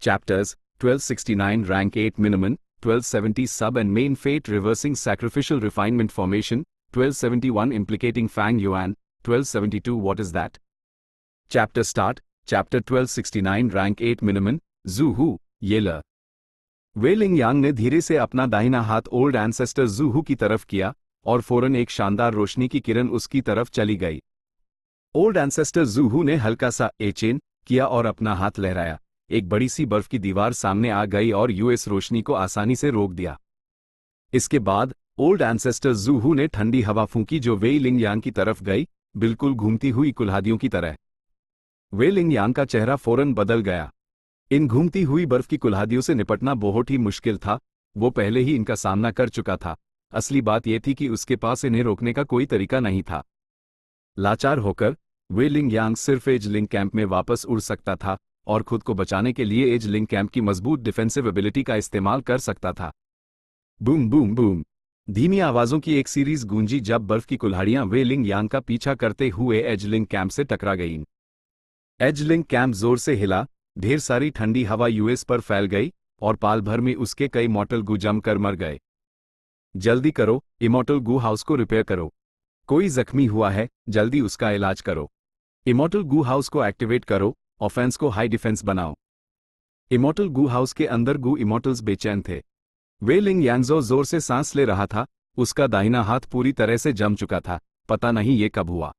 Chapters 1269 Rank 8 Minimum, 1270 Sub and Main Fate Reversing Sacrificial Refinement Formation, 1271 Implicating Fang Yuan, 1272 What is that? Chapter Start, Chapter 1269 Rank 8 Minimum, Zhu Hu, Yeler. वे लिंग यांग ने धीरे से अपना दाहिना हाथ old ancestor जू हू की तरफ किया और फौरन एक शानदार रोशनी की किरण उसकी तरफ चली गई। ओल्ड एंसेस्टर जू हू ने हल्का सा एचेन किया और अपना हाथ लहराया। एक बड़ी सी बर्फ की दीवार सामने आ गई और यूएस रोशनी को आसानी से रोक दिया। इसके बाद ओल्ड एंसेस्टर जू हू ने ठंडी हवा फूंकी जो वेई लिंग यांग की तरफ गई, बिल्कुल घूमती हुई कुल्हाड़ियों की तरह। वे लिंग यांग का चेहरा फौरन बदल गया। इन घूमती हुई बर्फ की कुल्हाड़ियों से निपटना बहुत ही मुश्किल था। वो पहले ही इनका सामना कर चुका था। असली बात यह थी कि उसके पास इन्हें रोकने का कोई तरीका नहीं था। लाचार होकर वे लिंग यांग सिर्फ एज लिंग कैंप में वापस उड़ सकता था और खुद को बचाने के लिए एज लिंग कैंप की मजबूत डिफेंसिव एबिलिटी का इस्तेमाल कर सकता था। बूम बूम बूम, धीमी आवाजों की एक सीरीज गूंजी जब बर्फ की कुल्हाड़ियां वे लिंग यांग का पीछा करते हुए एज लिंग कैंप से टकरा गईं। एज लिंग कैंप जोर से हिला, ढेर सारी ठंडी हवा यूएस पर फैल गई और पाल भर में उसके कई इमॉर्टल गू जमकर मर गए। जल्दी करो, इमॉर्टल गू हाउस को रिपेयर करो। कोई जख्मी हुआ है, जल्दी उसका इलाज करो। इमॉर्टल गू हाउस को एक्टिवेट करो, ऑफेंस को हाई डिफेंस बनाओ। इमॉर्टल गू हाउस के अंदर गू इमॉर्टल्स बेचैन थे। वे लिंग यांगजो जोर से सांस ले रहा था। उसका दाहिना हाथ पूरी तरह से जम चुका था। पता नहीं ये कब हुआ।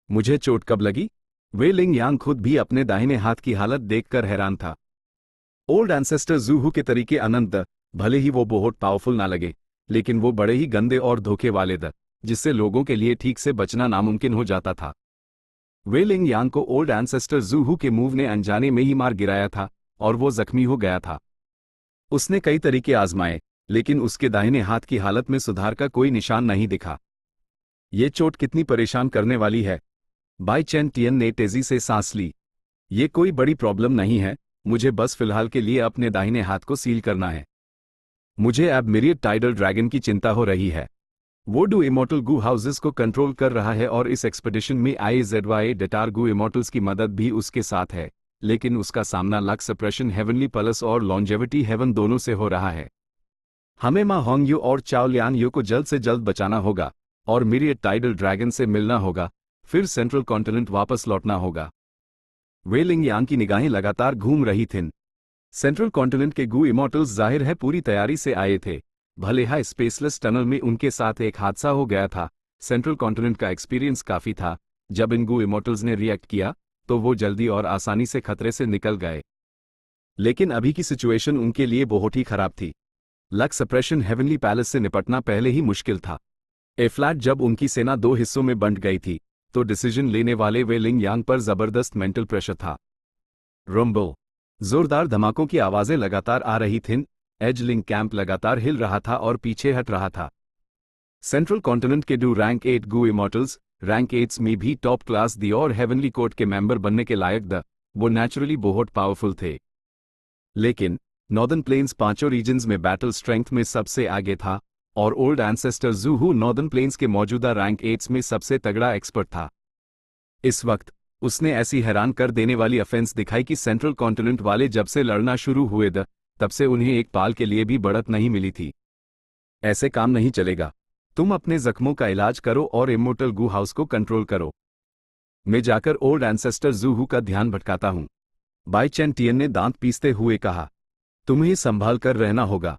मुझे चोट कब लगी? वे लिंग यांग खुद भी अपने दाहिने हाथ की हालत देखकर हैरान था। ओल्ड एंसेस्टर जू हू के तरीके अनंत, भले ही वो बहुत पावरफुल ना लगे, लेकिन वो बड़े ही गंदे और धोखे वाले थे, जिससे लोगों के लिए ठीक से बचना नामुमकिन हो जाता था। वे लिंग यांग को ओल्ड एंसेस्टर जू हू के मूव ने अनजाने में ही मार गिराया था और वो जख्मी हो गया था। उसने कई तरीके आजमाए, लेकिन उसके दाहिने हाथ की हालत में सुधार का कोई निशान नहीं दिखा। ये चोट कितनी परेशान करने वाली है। बाई चेन टियन ने तेजी से सांस ली। ये कोई बड़ी प्रॉब्लम नहीं है, मुझे बस फिलहाल के लिए अपने दाहिने हाथ को सील करना है। मुझे अब मिरियड टाइडल ड्रैगन की चिंता हो रही है। वो डू इमॉर्टल गू हाउसेस को कंट्रोल कर रहा है और इस एक्सपेडिशन में IZY डेटार गू इमॉर्टल्स की मदद भी उसके साथ है, लेकिन उसका सामना लक सप्रेशन हेवनली प्लस और लॉन्जेविटी हेवन दोनों से हो रहा है। हमें मा होंग यू और चाओ लियान यू को जल्द से जल्द बचाना होगा और मिरियड टाइडल ड्रैगन से मिलना होगा, फिर सेंट्रल कॉन्टिनेंट वापस लौटना होगा। वे लिंग यांग की निगाहें लगातार घूम रही थीं। सेंट्रल कॉन्टिनेंट के गू इमॉर्टल्स जाहिर है पूरी तैयारी से आए थे। भले ही स्पेसलेस टनल में उनके साथ एक हादसा हो गया था। सेंट्रल कॉन्टिनेंट का एक्सपीरियंस काफी था। जब इन गू इमॉर्टल्स ने रिएक्ट किया तो वो जल्दी और आसानी से खतरे से निकल गए, लेकिन अभी की सिचुएशन उनके लिए बहुत ही खराब थी। लक सप्रेशन हेवनली पैलेस से निपटना पहले ही मुश्किल था। फ्लैट जब उनकी सेना दो हिस्सों में बंट गई थी तो डिसीजन लेने वाले वे लिंग यांग पर जबरदस्त मेंटल प्रेशर था। रंबल, जोरदार धमाकों की आवाजें लगातार आ रही थीं। एज लिंग कैंप लगातार हिल रहा था और पीछे हट रहा था। सेंट्रल कॉन्टिनेंट के डू रैंक 8 गू इमॉर्टल्स रैंक 8 में भी टॉप क्लास दी और हेवनली कोर्ट के मेंबर बनने के लायक द वो नेचुरली बहुत पावरफुल थे। लेकिन नॉर्दर्न प्लेन्स पांचों रीजन्स में बैटल स्ट्रेंथ में सबसे आगे था और ओल्ड एंसेस्टर जू हू नॉर्दर्न प्लेन्स के मौजूदा रैंक 8 में सबसे तगड़ा एक्सपर्ट था। इस वक्त उसने ऐसी हैरान कर देने वाली अफेंस दिखाई कि सेंट्रल कॉन्टिनेंट वाले जब से लड़ना शुरू हुए तब से उन्हें एक पाल के लिए भी बढ़त नहीं मिली थी। ऐसे काम नहीं चलेगा। तुम अपने जख्मों का इलाज करो और इमॉर्टल गू हाउस को कंट्रोल करो। मैं जाकर ओल्ड एंसेस्टर जू हू का ध्यान भटकाता हूं, बाई चेन टियन ने दांत पीसते हुए कहा। तुम्हें संभाल कर रहना होगा,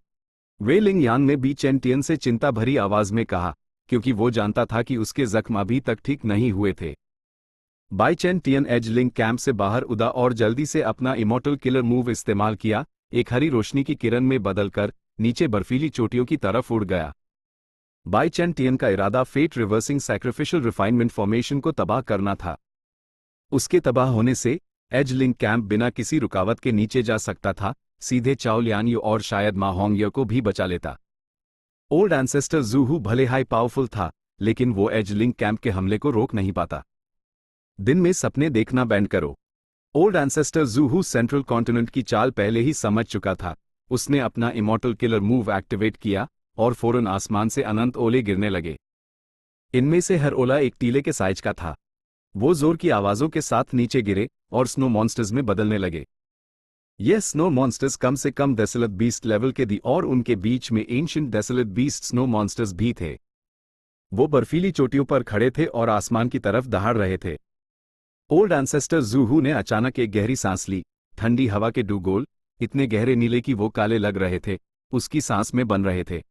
वे लिंग यांग ने बी चेन टियन से चिंता भरी आवाज में कहा, क्योंकि वो जानता था कि उसके जख्म अभी तक ठीक नहीं हुए थे। बाई चेन टियन एज लिंग कैंप से बाहर उदा और जल्दी से अपना इमॉर्टल किलर मूव इस्तेमाल किया। एक हरी रोशनी की किरण में बदलकर नीचे बर्फीली चोटियों की तरफ उड़ गया। बाई चेन टियन का इरादा fate reversing sacrificial refinement formation को तबाह करना था। उसके तबाह होने से एज लिंग कैंप बिना किसी रुकावट के नीचे जा सकता था, सीधे चाओ लियान यू और शायद मा होंग यू को भी बचा लेता। ओल्ड एंसेस्टर जू हू भले हाई पावरफुल था, लेकिन वो एज लिंग कैंप के हमले को रोक नहीं पाता। दिन में सपने देखना बैंड करो। ओल्ड एंसेस्टर जू हू सेंट्रल कॉन्टिनेंट की चाल पहले ही समझ चुका था। उसने अपना इमॉर्टल किलर मूव एक्टिवेट किया और फौरन आसमान से अनंत ओले गिरने लगे। इनमें से हर ओला एक टीले के साइज का था। वो जोर की आवाजों के साथ नीचे गिरे और स्नो मॉन्स्टर्स में बदलने लगे। ये स्नो मॉन्स्टर्स कम से कम डेसोलेट बीस्ट लेवल के दी और उनके बीच में ancient desolate beast snow monsters भी थे। वो बर्फीली चोटियों पर खड़े थे और आसमान की तरफ दहाड़ रहे थे। ओल्ड एंसेस्टर ज़ूहू ने अचानक एक गहरी सांस ली। ठंडी हवा के डूगोल इतने गहरे नीले कि वो काले लग रहे थे, उसकी सांस में बन रहे थे।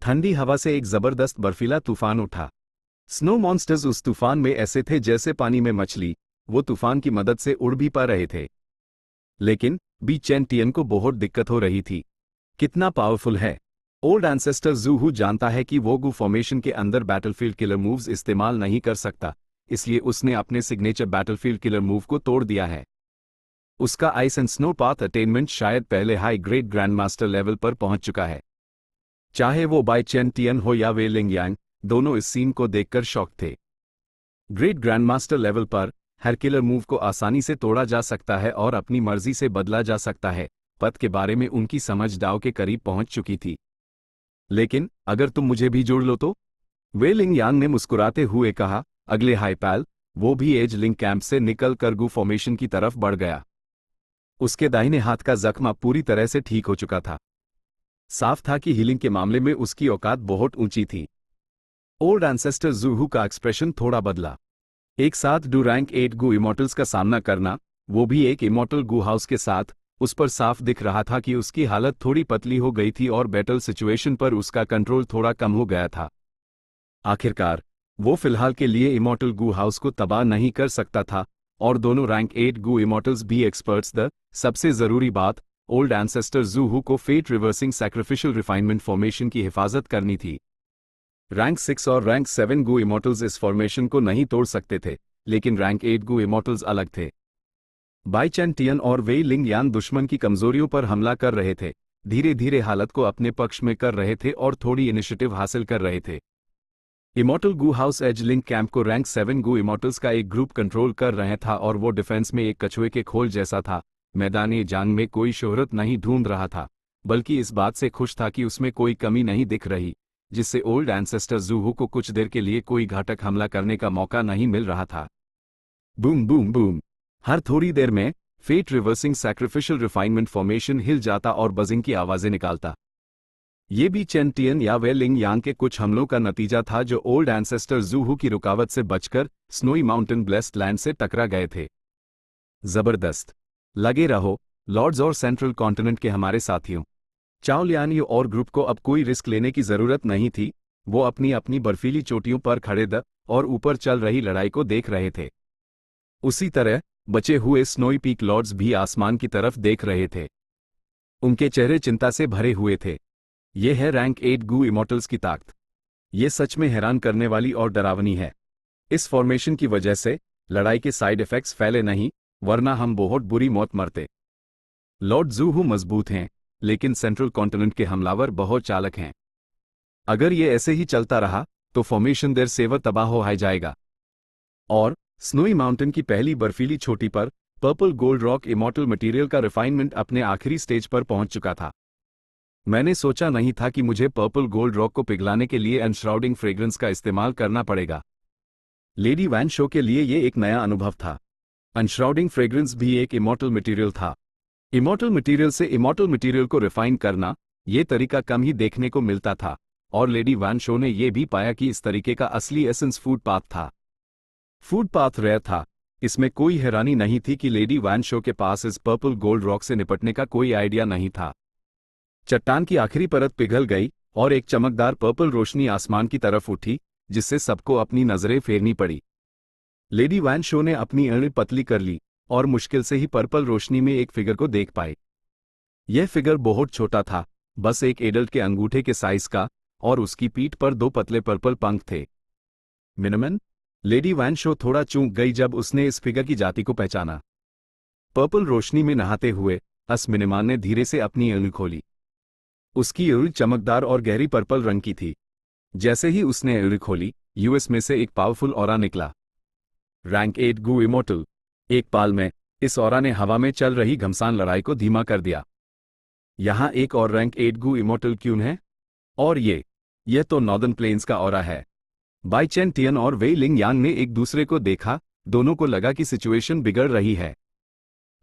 ठंडी हवा से एक जबरदस्त बर्फीला तूफान उठा। स्नो मॉन्स्टर्स उस तूफान में ऐसे थे जैसे पानी में मछली, वो तूफान की मदद से उड़ भी पा रहे थे। लेकिन बी चेन टियन को बहुत दिक्कत हो रही थी। कितना पावरफुल है। ओल्ड एंसेस्टर ज़ूहू जानता है कि वो गू फॉर्मेशन के अंदर बैटलफील्ड किलर मूव्स इस्तेमाल नहीं कर सकता, इसलिए उसने अपने सिग्नेचर बैटलफील्ड किलर मूव को तोड़ दिया है। उसका ice and snow path attainment शायद पहले हाई ग्रेड ग्रैंडमास्टर लेवल पर पहुंच चुका है। चाहे वो बाई चेन टियन हो या वे लिंग यांग, दोनों इस सीन को देखकर शॉक थे। ग्रेट ग्रैंडमास्टर लेवल पर हर किलर मूव को आसानी से तोड़ा जा सकता है और अपनी मर्जी से बदला जा सकता है। पथ के बारे में उनकी समझ दाव के करीब पहुंच चुकी थी। लेकिन अगर तुम मुझे भी जोड़ लो तो? वे लिंग यांग ने मुस्कुराते हुए कहा। अगले हाईपैल वो भी एज लिंक कैंप से निकल कर गू फॉर्मेशन की तरफ बढ़ गया। उसके दाहिने हाथ का जख्म पूरी तरह से ठीक हो चुका था। साफ था कि हीलिंग के मामले में उसकी औकात बहुत ऊंची थी। ओल्ड एंसेस्टर ज़ूहू का एक्सप्रेशन थोड़ा बदला। एक साथ डू रैंक 8 गू इमॉर्टल्स का सामना करना, वो भी एक इमॉर्टल गू हाउस के साथ, उस पर साफ दिख रहा था कि उसकी हालत थोड़ी पतली हो गई थी और बैटल सिचुएशन पर उसका कंट्रोल थोड़ा कम हो गया था। आखिरकार वो फिलहाल के लिए इमॉर्टल गू हाउस को तबाह नहीं कर सकता था और दोनों रैंक 8 गू इमॉर्टल्स भी एक्सपर्ट्स द सबसे जरूरी बात, ओल्ड एंसेस्टर ज़ूहू को fate reversing sacrificial refinement formation की हिफाजत करनी थी। रैंक 6 और रैंक 7 गू इमॉर्टल्स इस फॉर्मेशन को नहीं तोड़ सकते थे, लेकिन रैंक 8 गू इमॉर्टल्स अलग थे। बाई चेन टियन और वेई लिंग यान दुश्मन की कमजोरियों पर हमला कर रहे थे, धीरे धीरे हालत को अपने पक्ष में कर रहे थे और थोड़ी इनिशिएटिव हासिल कर रहे थे। इमॉर्टल गू हाउस एज लिंक कैंप को रैंक 7 गू इमॉर्टल्स का एक ग्रुप कंट्रोल कर रहा था और वो डिफेंस में एक कछुए के खोल जैसा था। मैदानी जंग में कोई शोहरत नहीं ढूंढ रहा था, बल्कि इस बात से खुश था कि उसमें कोई कमी नहीं दिख रही, जिससे ओल्ड एंसेस्टर ज़ूहू को कुछ देर के लिए कोई घातक हमला करने का मौका नहीं मिल रहा था। बूम बूम बूम, हर थोड़ी देर में fate reversing sacrificial refinement formation हिल जाता और बजिंग की आवाजें निकालता। ये भी चेन टियन या वे लिंग यांग के कुछ हमलों का नतीजा था जो ओल्ड एंसेस्टर ज़ूहू की रुकावट से बचकर स्नोई माउंटेन ब्लेस्ड लैंड से टकरा गए थे। जबरदस्त। लगे रहो लॉर्ड्स और सेंट्रल कॉन्टिनेंट के हमारे साथियों। चाओ लियान और ग्रुप को अब कोई रिस्क लेने की जरूरत नहीं थी। वो अपनी अपनी बर्फीली चोटियों पर खड़े द और ऊपर चल रही लड़ाई को देख रहे थे। उसी तरह बचे हुए स्नोई पीक लॉर्ड्स भी आसमान की तरफ देख रहे थे। उनके चेहरे चिंता से भरे हुए थे। ये है रैंक 8 गू इमॉर्टल्स की ताकत। ये सच में हैरान करने वाली और डरावनी है। इस फॉर्मेशन की वजह से लड़ाई के साइड इफेक्ट्स फैले नहीं, वरना हम बहुत बुरी मौत मरते। लॉर्ड ज़ूहू मजबूत हैं, लेकिन सेंट्रल कॉन्टिनेंट के हमलावर बहुत चालक हैं। अगर ये ऐसे ही चलता रहा तो फॉर्मेशन देर सेवर तबाह हो जाएगा। और स्नोई माउंटेन की पहली बर्फीली चोटी पर purple gold rock immortal material का रिफाइनमेंट अपने आखिरी स्टेज पर पहुंच चुका था। मैंने सोचा नहीं था कि मुझे पर्पल गोल्ड रॉक को पिघलाने के लिए एनश्राउडिंग फ्रेग्रेंस का इस्तेमाल करना पड़ेगा। लेडी वैन शो के लिए ये एक नया अनुभव था। एनश्राउडिंग फ्रेग्रेंस भी एक इमॉर्टल मटेरियल था। इमॉर्टल मटेरियल से इमॉर्टल मटेरियल को रिफाइन करना, ये तरीका कम ही देखने को मिलता था, और लेडी वैन शो ने यह भी पाया कि इस तरीके का असली एसेंस फूड पाथ था। फूड पाथ रेयर था। इसमें कोई हैरानी नहीं थी कि लेडी वैन शो के पास इस पर्पल गोल्ड रॉक से निपटने का कोई आइडिया नहीं था। चट्टान की आखिरी परत पिघल गई और एक चमकदार पर्पल रोशनी आसमान की तरफ उठी, जिससे सबको अपनी नजरें फेरनी पड़ी। लेडी वैन शो ने अपनी अड़ी पतली कर ली और मुश्किल से ही पर्पल रोशनी में एक फिगर को देख पाई। यह फिगर बहुत छोटा था, बस एक एडल्ट के अंगूठे के साइज का, और उसकी पीठ पर दो पतले पर्पल पंख थे। मिनिमन। लेडी वैन शो थोड़ा चूक गई जब उसने इस फिगर की जाति को पहचाना। पर्पल रोशनी में नहाते हुए मिनिमान ने धीरे से अपनी उंगली खोली। उसकी उंगली चमकदार और गहरी पर्पल रंग की थी। जैसे ही उसने उंगली खोली, यूएस में से एक पावरफुल ऑरा निकला। रैंक 8 गू इमॉर्टल। एक पाल में इस ऑरा ने हवा में चल रही घमसान लड़ाई को धीमा कर दिया। यहां एक और रैंक 8 गू इमॉर्टल क्यों है? और यह तो नॉर्दर्न प्लेन्स का ऑरा है। बाई चेन टियन और वेई लिंग यांग ने एक दूसरे को देखा। दोनों को लगा कि सिचुएशन बिगड़ रही है।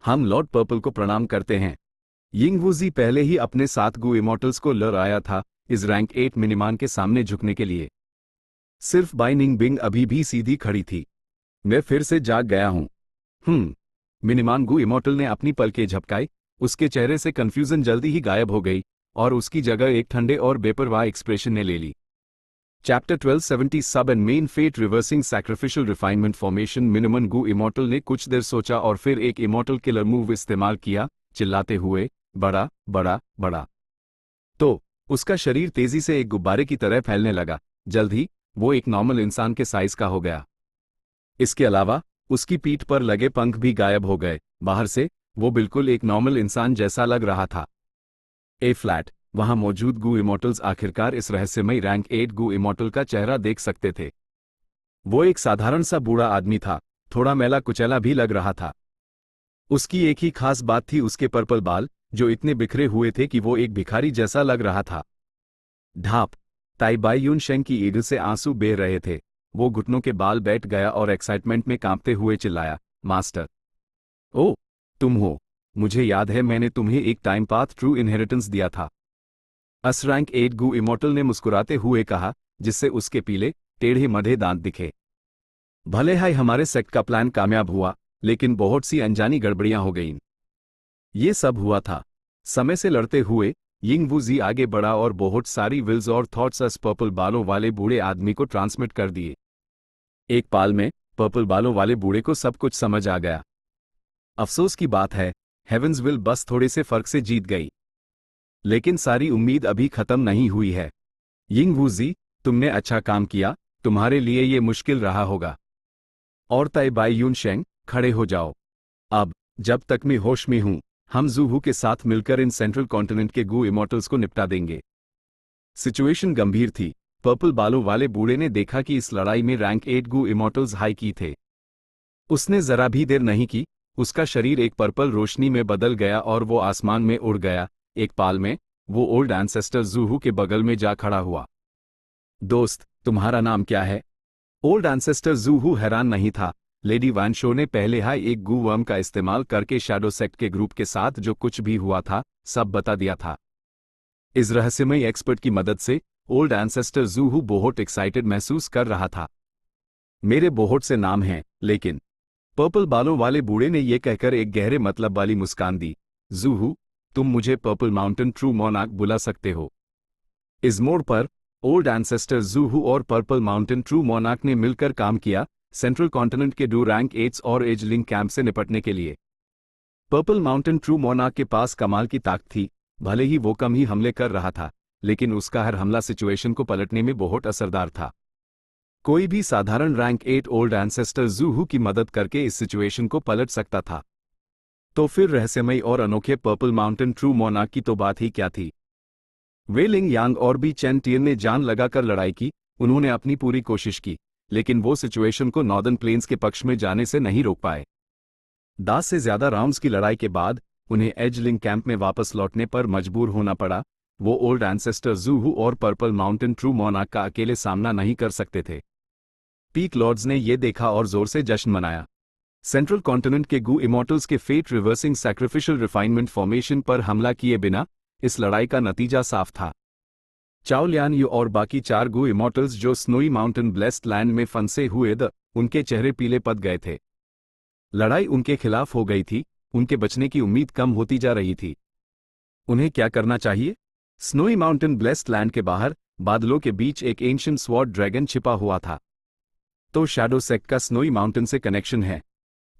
हम लॉर्ड पर्पल को प्रणाम करते हैं। यिंग वूजी पहले ही अपने 7 गू इमॉर्टल्स को लड़ आया था इस रैंक 8 मिनिमान के सामने झुकने के लिए। सिर्फ बाई निंग बिंग अभी भी सीधी खड़ी थी। मैं फिर से जाग गया हूं। मिनिमान गू इमॉर्टल ने अपनी पलकें झपकाई, उसके चेहरे से कंफ्यूजन जल्दी ही गायब हो गई और उसकी जगह एक ठंडे और बेपरवाह एक्सप्रेशन ने ले ली। चैप्टर 1270 सब एंड मेन fate reversing sacrificial refinement formation. मिनिमन गू इमॉर्टल ने कुछ देर सोचा और फिर एक इमॉर्टल किलर मूव इस्तेमाल किया, चिल्लाते हुए, बड़ा बड़ा बड़ा। तो उसका शरीर तेजी से एक गुब्बारे की तरह फैलने लगा। जल्द ही वो एक नॉर्मल इंसान के साइज का हो गया। इसके अलावा उसकी पीठ पर लगे पंख भी गायब हो गए। बाहर से वो बिल्कुल एक नॉर्मल इंसान जैसा लग रहा था। ए फ्लैट, वहां मौजूद गू इमॉर्टल्स आखिरकार इस रहस्यमयी रैंक 8 गू इमॉर्टल का चेहरा देख सकते थे। वो एक साधारण सा बूढ़ा आदमी था, थोड़ा मैला कुचैला भी लग रहा था। उसकी एक ही खास बात थी, उसके पर्पल बाल, जो इतने बिखरे हुए थे कि वो एक भिखारी जैसा लग रहा था। ढाप, ताई बाई यून शेंग की ईद से आंसू बह रहे थे। वो घुटनों के बाल बैठ गया और एक्साइटमेंट में कांपते हुए चिल्लाया, मास्टर! ओ, तुम हो! मुझे याद है, मैंने तुम्हें एक टाइम पाथ ट्रू इनहेरिटेंस दिया था। अस रैंक 8 गू इमॉर्टल ने मुस्कुराते हुए कहा, जिससे उसके पीले टेढ़े मधे दांत दिखे। भले हाय हमारे सेक्ट का प्लान कामयाब हुआ, लेकिन बहुत सी अनजानी गड़बड़ियां हो गईं। ये सब हुआ था। समय से लड़ते हुए यिंग वूजी आगे बढ़ा और बहुत सारी विल्स और थॉट्स अस पर्पल बालों वाले बूढ़े आदमी को ट्रांसमिट कर दिए। एक पाल में पर्पल बालों वाले बूढ़े को सब कुछ समझ आ गया। अफसोस की बात है, हेवेंस विल बस थोड़े से फर्क से जीत गई। लेकिन सारी उम्मीद अभी खत्म नहीं हुई है। यिंग वूजी, तुमने अच्छा काम किया, तुम्हारे लिए ये मुश्किल रहा होगा। और ताई बाई यून शेंग, खड़े हो जाओ। अब, जब तक मैं होश में हूं, हम ज़ूहू के साथ मिलकर इन सेंट्रल कॉन्टिनेंट के गू इमॉर्टल्स को निपटा देंगे। सिचुएशन गंभीर थी। पर्पल बालों वाले बूढ़े ने देखा कि इस लड़ाई में रैंक 8 गू इमॉर्टल्स हाई की थे। उसने जरा भी देर नहीं की, उसका शरीर एक पर्पल रोशनी में बदल गया और वो आसमान में उड़ गया। एक पाल में वो ओल्ड एंसेस्टर ज़ूहू के बगल में जा खड़ा हुआ। दोस्त, तुम्हारा नाम क्या है? ओल्ड एंसेस्टर ज़ूहू हैरान नहीं था। लेडी वानशो ने पहले हाई एक गू वर्म का इस्तेमाल करके शैडो सेक्ट के ग्रुप के साथ जो कुछ भी हुआ था, सब बता दिया था। इस रहस्यमयी एक्सपर्ट की मदद से ओल्ड एंसेस्टर ज़ूहू बहुत एक्साइटेड महसूस कर रहा था। मेरे बहुत से नाम हैं, लेकिन पर्पल बालों वाले बूढ़े ने यह कहकर एक गहरे मतलब वाली मुस्कान दी, ज़ूहू, तुम मुझे पर्पल माउंटेन ट्रू मोनार्क बुला सकते हो। इस मोड़ पर ओल्ड एंसेस्टर ज़ूहू और पर्पल माउंटेन ट्रू मोनार्क ने मिलकर काम किया सेंट्रल कॉन्टिनेंट के डू रैंक 8 और एजलिंग कैंप से निपटने के लिए। पर्पल माउंटेन ट्रू मोनार्क के पास कमाल की ताकत थी। भले ही वो कम ही हमले कर रहा था, लेकिन उसका हर हमला सिचुएशन को पलटने में बहुत असरदार था। कोई भी साधारण रैंक 8 ओल्ड एंसेस्टर ज़ूहू की मदद करके इस सिचुएशन को पलट सकता था। तो फिर रहस्यमयी और अनोखे पर्पल माउंटेन ट्रू मोनार्क की तो बात ही क्या थी। वे लिंग यांग और बी चेन टियर ने जान लगाकर लड़ाई की। उन्होंने अपनी पूरी कोशिश की, लेकिन वो सिचुएशन को नॉर्दर्न प्लेन्स के पक्ष में जाने से नहीं रोक पाए। 10 से ज्यादा राउंड्स की लड़ाई के बाद उन्हें एजलिंग कैंप में वापस लौटने पर मजबूर होना पड़ा। वो ओल्ड एंसेस्टर ज़ूहू और पर्पल माउंटेन ट्रू मोनार्क का अकेले सामना नहीं कर सकते थे। पीक लॉर्ड्स ने ये देखा और जोर से जश्न मनाया। सेंट्रल कॉन्टिनेंट के गू इमॉर्टल्स के fate reversing sacrificial refinement formation पर हमला किए बिना इस लड़ाई का नतीजा साफ था। चाओ लियान यू और बाकी 4 गू इमॉर्टल्स जो स्नोई माउंटेन ब्लेस्ड लैंड में फंसे हुए उनके चेहरे पीले पड़ गए थे। लड़ाई उनके खिलाफ हो गई थी। उनके बचने की उम्मीद कम होती जा रही थी। उन्हें क्या करना चाहिए? स्नोई माउंटेन ब्लेस्ड लैंड के बाहर बादलों के बीच एक एंशिएंट स्वॉर्ड ड्रैगन छिपा हुआ था। तो शैडो सेक्ट का स्नोई माउंटेन से कनेक्शन है।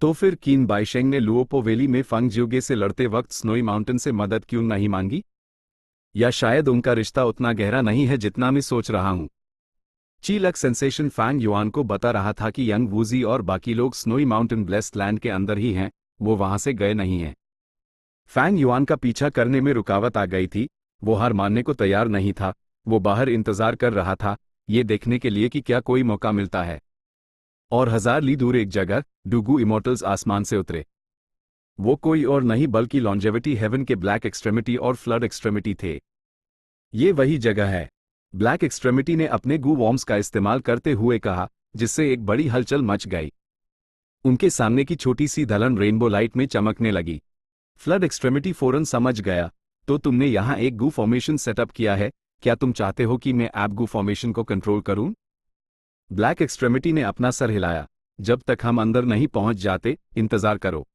तो फिर कीन बाइशेंग ने लुओपो वैली में फंग ज्यूगे से लड़ते वक्त स्नोई माउंटेन से मदद क्यों नहीं मांगी? या शायद उनका रिश्ता उतना गहरा नहीं है जितना मैं सोच रहा हूं। चीलक सेंसेशन फैंग युआन को बता रहा था कि यंग वूजी और बाकी लोग स्नोई माउंटेन ब्लेस्ड लैंड के अंदर ही हैं, वो वहां से गए नहीं हैं। फैंग युआन का पीछा करने में रुकावट आ गई थी। वो हार मानने को तैयार नहीं था। वो बाहर इंतजार कर रहा था, ये देखने के लिए कि क्या कोई मौका मिलता है। और 1000 ली दूर एक जगह डुगू इमॉर्टल्स आसमान से उतरे। वो कोई और नहीं बल्कि लॉन्जेविटी हेवन के ब्लैक एक्सट्रेमिटी और फ्लड एक्सट्रेमिटी थे। ये वही जगह है। ब्लैक एक्सट्रेमिटी ने अपने गू वॉर्म्स का इस्तेमाल करते हुए कहा, जिससे एक बड़ी हलचल मच गई। उनके सामने की छोटी सी धलन रेनबो लाइट में चमकने लगी। फ्लड एक्सट्रेमिटी फौरन समझ गया, तो तुमने यहाँ एक गू फॉर्मेशन सेटअप किया है, क्या तुम चाहते हो कि मैं ऐप गू फॉर्मेशन को कंट्रोल करूं? ब्लैक एक्सट्रेमिटी ने अपना सर हिलाया। जब तक हम अंदर नहीं पहुंच जाते, इंतजार करो।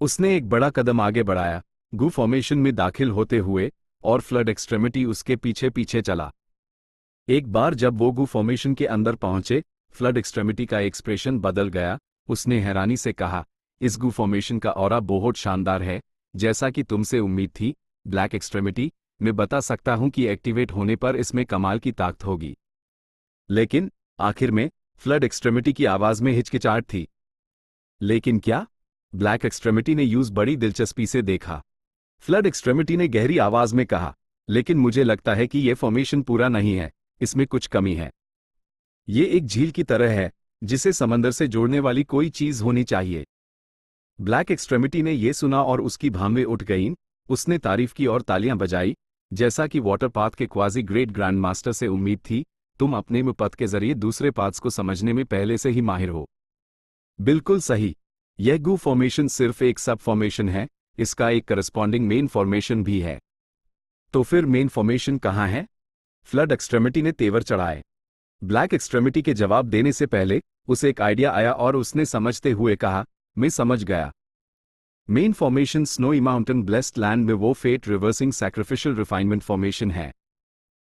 उसने एक बड़ा कदम आगे बढ़ाया, गू फॉर्मेशन में दाखिल होते हुए, और फ्लड एक्सट्रेमिटी उसके पीछे पीछे चला। एक बार जब वो गू फॉर्मेशन के अंदर पहुंचे, फ्लड एक्सट्रेमिटी का एक्सप्रेशन बदल गया। उसने हैरानी से कहा, इस गू फॉर्मेशन का ऑरा बहुत शानदार है, जैसा कि तुमसे उम्मीद थी ब्लैक एक्सट्रेमिटी। मैं बता सकता हूं कि एक्टिवेट होने पर इसमें कमाल की ताकत होगी। लेकिन आखिर में फ्लड एक्सट्रेमिटी की आवाज में हिचकिचाहट थी। लेकिन क्या? ब्लैक एक्सट्रेमिटी ने यूज बड़ी दिलचस्पी से देखा। फ्लड एक्सट्रेमिटी ने गहरी आवाज में कहा, लेकिन मुझे लगता है कि यह फॉर्मेशन पूरा नहीं है, इसमें कुछ कमी है। ये एक झील की तरह है, जिसे समंदर से जोड़ने वाली कोई चीज होनी चाहिए। ब्लैक एक्सट्रेमिटी ने यह सुना और उसकी भावनाएं उठ गईं। उसने तारीफ की और तालियां बजाई। जैसा कि वाटर पाथ के क्वाजी ग्रेट ग्रैंड मास्टर से उम्मीद थी, तुम अपने पथ के जरिए दूसरे पाथ्स को समझने में पहले से ही माहिर हो। बिल्कुल सही। यह गू फॉर्मेशन सिर्फ एक सब फॉर्मेशन है, इसका एक करस्पॉन्डिंग मेन फॉर्मेशन भी है। तो फिर मेन फॉर्मेशन कहाँ है? फ्लड एक्सट्रेमिटी ने तेवर चढ़ाए। ब्लैक एक्सट्रेमिटी के जवाब देने से पहले उसे एक आइडिया आया और उसने समझते हुए कहा, मैं समझ गया। Main formation snowy mountain blessed land में वो fate reversing sacrificial refinement formation है।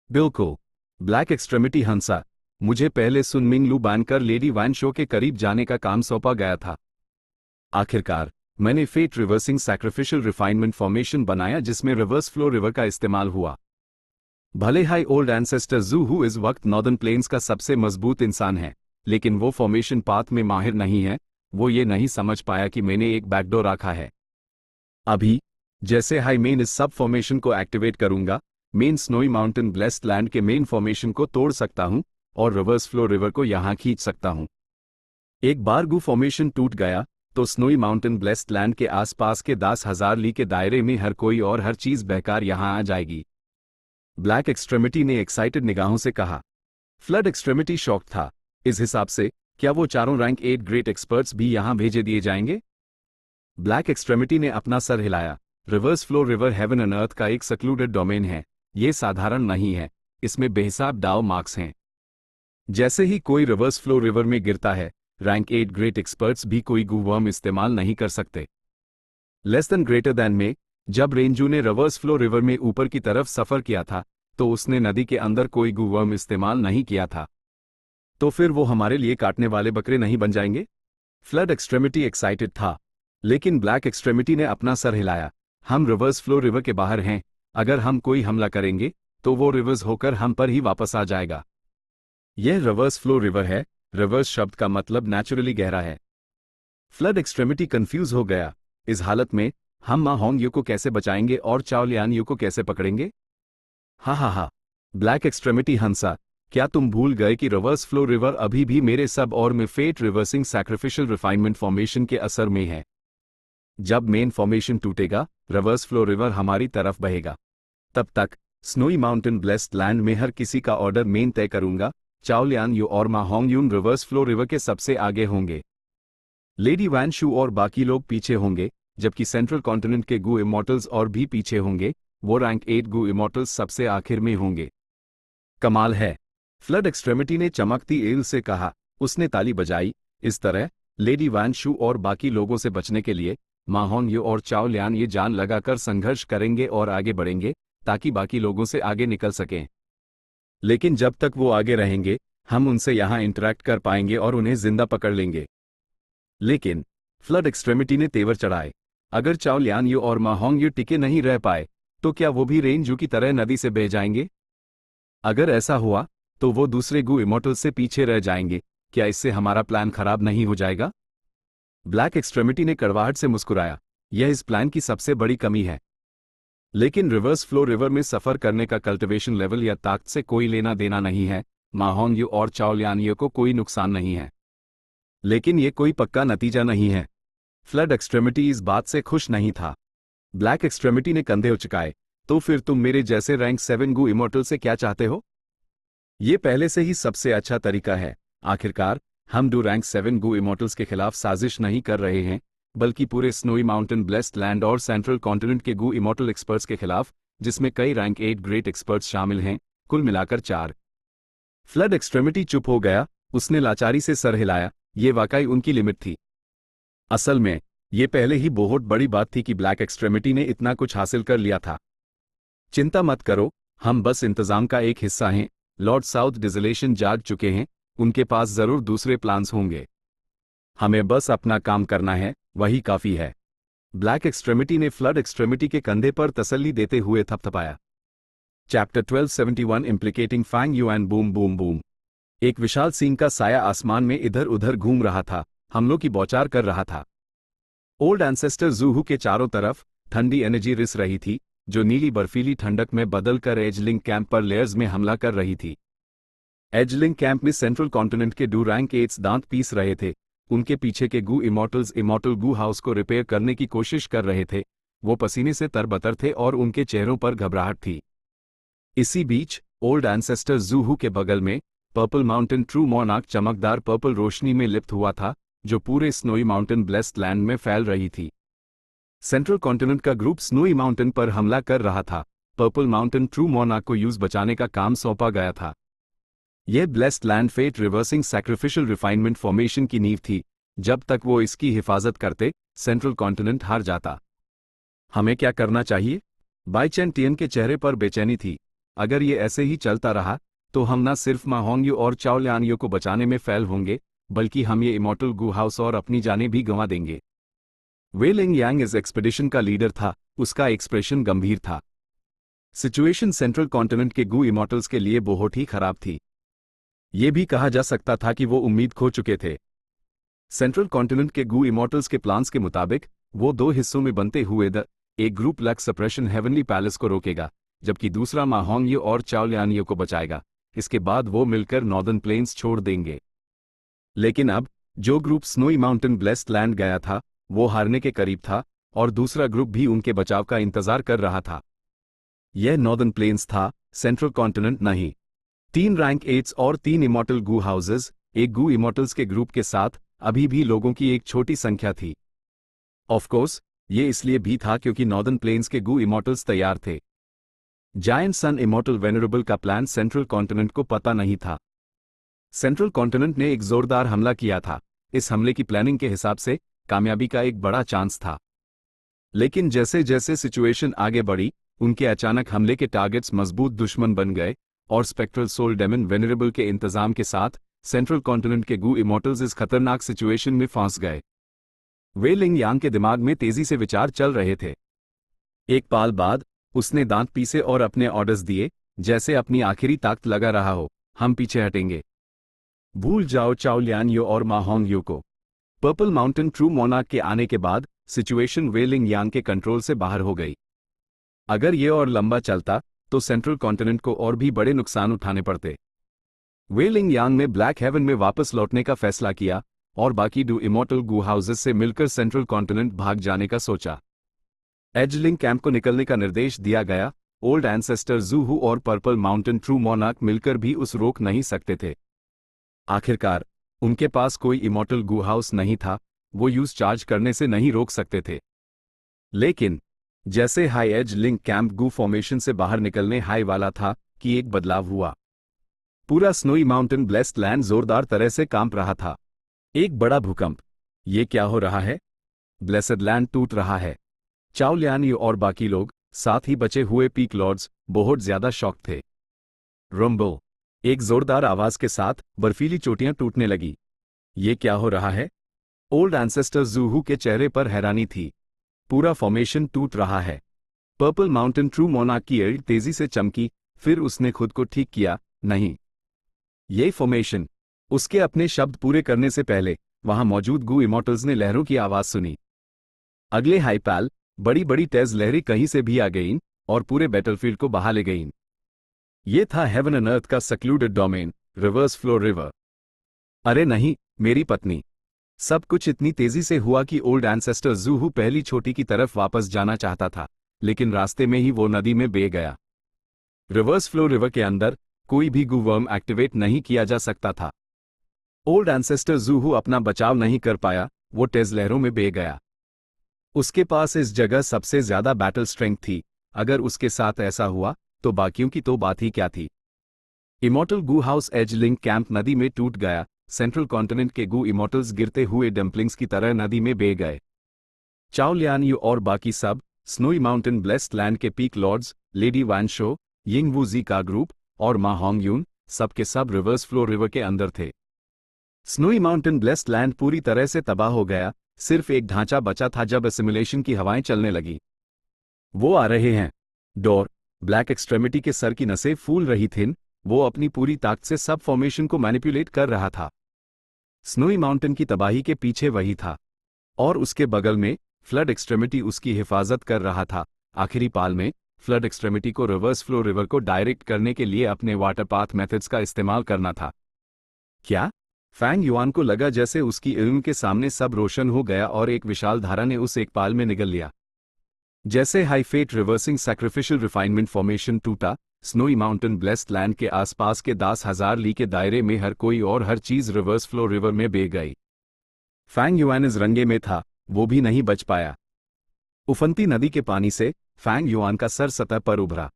बिल्कुल। ब्लैक एक्सट्रेमिटी हंसा। मुझे पहले सुनमिंग लू बनकर लेडी वैन शो के करीब जाने का काम सौंपा गया था। आखिरकार मैंने fate reversing sacrificial refinement formation बनाया जिसमें रिवर्स फ्लो रिवर का इस्तेमाल हुआ। भले हाई ओल्ड एंसेस्टर जू हु इस वक्त नॉर्दर्न प्लेन्स का सबसे मजबूत इंसान है, लेकिन वो फॉर्मेशन पाथ में माहिर नहीं है। वो ये नहीं समझ पाया कि मैंने एक बैकडोर रखा है। अभी जैसे हाई मेन इस सब फॉर्मेशन को एक्टिवेट करूंगा, main snowy mountain blessed land के मेन फॉर्मेशन को तोड़ सकता हूं और रिवर्स फ्लो रिवर को यहां खींच सकता हूं। एक बार गू फॉर्मेशन टूट गया तो स्नोई माउंटेन ब्लेस्ड लैंड के आसपास के 10,000 ली के दायरे में हर कोई और हर चीज बहकर यहां आ जाएगी। ब्लैक एक्सट्रेमिटी ने एक्साइटेड निगाहों से कहा। फ्लड एक्सट्रेमिटी शॉक था। इस हिसाब से क्या वो चारों रैंक 8 ग्रेट एक्सपर्ट्स भी यहां भेजे दिए जाएंगे? ब्लैक एक्सट्रेमिटी ने अपना सर हिलाया। Reverse flow river heaven and earth का एक सक्लूडेड डोमेन है। ये साधारण नहीं है, इसमें बेहिसाब डाउ मार्क्स हैं। जैसे ही कोई रिवर्स फ्लो रिवर में गिरता है, रैंक 8 ग्रेट एक्सपर्ट्स भी कोई गूवर्म इस्तेमाल नहीं कर सकते। लेस देन ग्रेटर देन में जब रेंजू ने रिवर्स फ्लो रिवर में ऊपर की तरफ सफर किया था, तो उसने नदी के अंदर कोई गूवर्म इस्तेमाल नहीं किया था। तो फिर वो हमारे लिए काटने वाले बकरे नहीं बन जाएंगे? फ्लड एक्सट्रेमिटी एक्साइटेड था, लेकिन ब्लैक एक्सट्रेमिटी ने अपना सर हिलाया। हम रिवर्स फ्लो रिवर के बाहर हैं, अगर हम कोई हमला करेंगे तो वो रिवर्स होकर हम पर ही वापस आ जाएगा। यह रिवर्स फ्लो रिवर है। रिवर्स शब्द का मतलब नेचुरली गहरा है। फ्लड एक्सट्रेमिटी कंफ्यूज हो गया। इस हालत में हम मा होंग यू को कैसे बचाएंगे और चाओ लियान यू को कैसे पकड़ेंगे? हा। ब्लैक एक्सट्रेमिटी हंसा। क्या तुम भूल गए कि रिवर्स फ्लो रिवर अभी भी मेरे सब और में fate reversing sacrificial refinement formation के असर में है? जब मेन फॉर्मेशन टूटेगा, रिवर्स फ्लो रिवर हमारी तरफ बहेगा। तब तक स्नोई माउंटेन ब्लेस्ड लैंड में हर किसी का ऑर्डर मेन तय करूंगा। चाओ लियान यू और मा होंग यून रिवर्स फ्लो रिवर के सबसे आगे होंगे। लेडी वैन शू और बाकी लोग पीछे होंगे, जबकि सेंट्रल कॉन्टिनेंट के गू इमॉर्टल्स और भी पीछे होंगे। वो रैंक 8 गू इमॉर्टल्स सबसे आखिर में होंगे। कमाल है, फ्लड एक्सट्रेमिटी ने चमकती एल से कहा। उसने ताली बजाई। इस तरह लेडी वैन शू और बाकी लोगों से बचने के लिए मा होंग यू और चाओ लियान ये जान लगाकर संघर्ष करेंगे और आगे बढ़ेंगे, ताकि बाकी लोगों से आगे निकल सकें। लेकिन जब तक वो आगे रहेंगे, हम उनसे यहां इंटरेक्ट कर पाएंगे और उन्हें जिंदा पकड़ लेंगे। लेकिन फ्लड एक्सट्रेमिटी ने तेवर चढ़ाए। अगर चाओ लियान यू और मा होंग यू टिके नहीं रह पाए, तो क्या वो भी रेंजू की तरह नदी से बह जाएंगे? अगर ऐसा हुआ तो वो दूसरे गू इमॉर्टल से पीछे रह जाएंगे। क्या इससे हमारा प्लान खराब नहीं हो जाएगा? ब्लैक एक्सट्रेमिटी ने कड़वाहट से मुस्कुराया। यह इस प्लान की सबसे बड़ी कमी है। लेकिन रिवर्स फ्लो रिवर में सफर करने का कल्टिवेशन लेवल या ताकत से कोई लेना देना नहीं है। मा होंग यू और चाओ लियान यू को कोई नुकसान नहीं है। लेकिन ये कोई पक्का नतीजा नहीं है। फ्लड एक्सट्रेमिटी इस बात से खुश नहीं था। ब्लैक एक्सट्रेमिटी ने कंधे उचकाए। तो फिर तुम मेरे जैसे रैंक 7 गू इमॉर्टल से क्या चाहते हो? ये पहले से ही सबसे अच्छा तरीका है। आखिरकार हम डू रैंक 7 गू इमॉर्टल्स के खिलाफ साजिश नहीं कर रहे हैं, बल्कि पूरे स्नोई माउंटेन ब्लेस्ड लैंड और सेंट्रल कॉन्टिनेंट के गू इमॉर्टल एक्सपर्ट्स के खिलाफ, जिसमें कई रैंक 8 ग्रेट एक्सपर्ट्स शामिल हैं, कुल मिलाकर 4। फ्लड एक्सट्रेमिटी चुप हो गया, उसने लाचारी से सर हिलाया, ये वाकई उनकी लिमिट थी। असल में ये पहले ही बहुत बड़ी बात थी कि ब्लैक एक्सट्रेमिटी ने इतना कुछ हासिल कर लिया था। चिंता मत करो, हम बस इंतजाम का एक हिस्सा हैं। लॉर्ड साउथ डिजोलेशन जाग चुके हैं, उनके पास जरूर दूसरे प्लान्स होंगे। हमें बस अपना काम करना है, वही काफी है। ब्लैक एक्सट्रेमिटी ने फ्लड एक्सट्रेमिटी के कंधे पर तसल्ली देते हुए थपथपाया। Chapter 1271 implicating Fang Yuan boom boom boom. एक विशाल सींग का साया आसमान में इधर उधर घूम रहा था, हमलों की बौछार कर रहा था। ओल्ड एंसेस्टर ज़ूहू के चारों तरफ ठंडी एनर्जी रिस रही थी, जो नीली बर्फीली ठंडक में बदलकर एजलिंग कैंप पर लेयर्स में हमला कर रही थी। एजलिंग कैंप में सेंट्रल कॉन्टिनेंट के डू रैंक 8 दांत पीस रहे थे। उनके पीछे के गू इमॉर्टल्स इमॉर्टल गू हाउस को रिपेयर करने की कोशिश कर रहे थे। वो पसीने से तरबतर थे और उनके चेहरों पर घबराहट थी। इसी बीच ओल्ड एंसेस्टर ज़ूहू के बगल में पर्पल माउंटेन ट्रू मॉनार्क चमकदार पर्पल रोशनी में लिप्त हुआ था, जो पूरे स्नोई माउंटेन ब्लेस्ड लैंड में फैल रही थी। सेंट्रल कॉन्टिनेंट का ग्रुप स्नोई माउंटेन पर हमला कर रहा था। पर्पल माउंटेन ट्रू मॉनार्क को यूज बचाने का काम सौंपा गया था। यह blessed land fate reversing sacrificial refinement formation की नींव थी। जब तक वो इसकी हिफाजत करते, सेंट्रल कॉन्टिनेंट हार जाता। हमें क्या करना चाहिए? बाई चेन टियन के चेहरे पर बेचैनी थी। अगर ये ऐसे ही चलता रहा तो हम न सिर्फ माहोंग्यू और चाओलियानियो को बचाने में फेल होंगे, बल्कि हम ये इमॉर्टल गू हाउस और अपनी जानें भी गंवा देंगे। वे लिंग यांग इस एक्सपेडिशन का लीडर था, उसका एक्सप्रेशन गंभीर था। सिचुएशन सेंट्रल कॉन्टिनेंट के गू इमॉर्टल्स के लिए बहुत ही खराब थी। ये भी कहा जा सकता था कि वो उम्मीद खो चुके थे। सेंट्रल कॉन्टिनेंट के गू इमॉर्टल्स के प्लान्स के मुताबिक वो 2 हिस्सों में बनते हुए एक group luck suppression heavenly palace को रोकेगा, जबकि दूसरा माहोंग्यू और चाओलियानियो को बचाएगा। इसके बाद वो मिलकर नॉर्दर्न प्लेन्स छोड़ देंगे। लेकिन अब जो group snowy mountain blessed land गया था, वो हारने के करीब था, और दूसरा ग्रुप भी उनके बचाव का इंतजार कर रहा था। यह नॉर्दर्न प्लेन्स था, सेंट्रल कॉन्टिनेंट नहीं। 3 रैंक 8 और 3 इमॉर्टल गू हाउसेस, एक गू इमॉर्टल्स के ग्रुप के साथ अभी भी लोगों की एक छोटी संख्या थी। ऑफ कोर्स, ये इसलिए भी था क्योंकि नॉर्दर्न प्लेन्स के गू इमॉर्टल्स तैयार थे। जायंट सन इमॉर्टल वेनरेबल का प्लान सेंट्रल कॉन्टिनेंट को पता नहीं था। सेंट्रल कॉन्टिनेंट ने एक जोरदार हमला किया था। इस हमले की प्लानिंग के हिसाब से कामयाबी का एक बड़ा चांस था। लेकिन जैसे जैसे सिचुएशन आगे बढ़ी, उनके अचानक हमले के टारगेट्स मजबूत दुश्मन बन गए, और स्पेक्ट्रल सोल डेमन वेनरेबल के इंतजाम के साथ सेंट्रल कॉन्टिनेंट के गू इमॉर्टल्स इस खतरनाक सिचुएशन में फंस गए। वे लिंग यांग के दिमाग में तेजी से विचार चल रहे थे। एक पल बाद उसने दांत पीसे और अपने ऑर्डर्स दिए, जैसे अपनी आखिरी ताकत लगा रहा हो। हम पीछे हटेंगे। भूल जाओ चाओलियानियो और माहोंग्यू को। पर्पल माउंटेन ट्रू मॉनार्क के आने के बाद सिचुएशन वे लिंग यांग के कंट्रोल से बाहर हो गई। अगर ये और लंबा चलता तो सेंट्रल कॉन्टिनेंट को और भी बड़े नुकसान उठाने पड़ते। वे लिंग यांग ने ब्लैक हेवन में वापस लौटने का फैसला किया और बाकी 2 इमॉर्टल गू हाउसेस से मिलकर सेंट्रल कॉन्टिनेंट भाग जाने का सोचा। एजलिंग कैंप को निकलने का निर्देश दिया गया। ओल्ड एंसेस्टर ज़ूहू और पर्पल माउंटेन ट्रू मॉनार्क मिलकर भी उस रोक नहीं सकते थे। आखिरकार उनके पास कोई इमॉर्टल गू हाउस नहीं था, वो यूज चार्ज करने से नहीं रोक सकते थे। लेकिन जैसे हाई एज लिंक कैंप गू फॉर्मेशन से बाहर निकलने हाई वाला था कि एक बदलाव हुआ। पूरा स्नोई माउंटेन ब्लेस्ड लैंड जोरदार तरह से कांप रहा था। एक बड़ा भूकंप। ये क्या हो रहा है? ब्लेस्ड लैंड टूट रहा है। चाओलियानियो और बाकी लोग, साथ ही बचे हुए पीक लॉर्ड्स, बहुत ज्यादा शॉक थे। रंबो। एक जोरदार आवाज के साथ बर्फीली चोटियां टूटने लगी। ये क्या हो रहा है? ओल्ड एंसेस्टर ज़ूहू के चेहरे पर हैरानी थी। पूरा फॉर्मेशन टूट रहा है। पर्पल माउंटेन ट्रू मॉनार्क की एड़ी तेजी से चमकी, फिर उसने खुद को ठीक किया। नहीं, ये फॉर्मेशन। उसके अपने शब्द पूरे करने से पहले वहां मौजूद गू इमॉर्टल्स ने लहरों की आवाज सुनी। अगले हाईपैल बड़ी बड़ी तेज लहरें कहीं से भी आ गईं और पूरे बैटलफील्ड को बहा ले गईं। ये था हेवन एंड अर्थ का सक्लूडेड डोमेन, रिवर्स फ्लो रिवर। अरे नहीं, मेरी पत्नी। सब कुछ इतनी तेजी से हुआ कि ओल्ड एंसेस्टर ज़ूहू पहली छोटी की तरफ वापस जाना चाहता था, लेकिन रास्ते में ही वो नदी में बह गया। रिवर्स फ्लो रिवर के अंदर कोई भी गू वर्म एक्टिवेट नहीं किया जा सकता था। ओल्ड एंसेस्टर जूहू अपना बचाव नहीं कर पाया, वो तेज लहरों में बह गया। उसके पास इस जगह सबसे ज्यादा बैटल स्ट्रेंथ थी। अगर उसके साथ ऐसा हुआ तो बाकियों की तो बात ही क्या थी। इमॉर्टल गू हाउस एज लिंक कैंप नदी में टूट गया। सेंट्रल कॉन्टिनेंट के गू इमॉर्टल्स गिरते हुए डम्पलिंग्स की तरह नदी में बह गए। चाओ लियान यू और बाकी सब, स्नोई माउंटेन ब्लेस्ड लैंड के peak lords, lady Wan Shou, Ying Wu जी का ग्रुप और मा होंग यून, सब के सब रिवर्स फ्लो रिवर के अंदर थे। स्नोई माउंटेन ब्लेस्ड लैंड पूरी तरह से तबाह हो गया। सिर्फ एक ढांचा बचा था जब असिमुलेशन की हवाएं चलने लगी। वो आ रहे हैं। डोर, ब्लैक एक्सट्रेमिटी के सर की नसें फूल रही थीं। वो अपनी पूरी ताकत से सब फॉर्मेशन को मैनिपुलेट कर रहा था। स्नोई माउंटेन की तबाही के पीछे वही था, और उसके बगल में फ्लड एक्सट्रेमिटी उसकी हिफाजत कर रहा था। आखिरी पाल में फ्लड एक्सट्रेमिटी को रिवर्स फ्लो रिवर को डायरेक्ट करने के लिए अपने वाटर पाथ मेथड्स का इस्तेमाल करना था। क्या? फैंग युआन को लगा जैसे उसकी इल्म के सामने सब रोशन हो गया और एक विशाल धारा ने उस एक पाल में निगल लिया। जैसे हाई fate reversing sacrificial refinement formation टूटा, स्नोई माउंटेन ब्लेस्ड लैंड के आसपास के 10,000 ली के दायरे में हर कोई और हर चीज रिवर्स फ्लो रिवर में बह गई। फैंग युआन इस रंगे में था, वो भी नहीं बच पाया। उफनती नदी के पानी से फैंग युआन का सर सतह पर उभरा।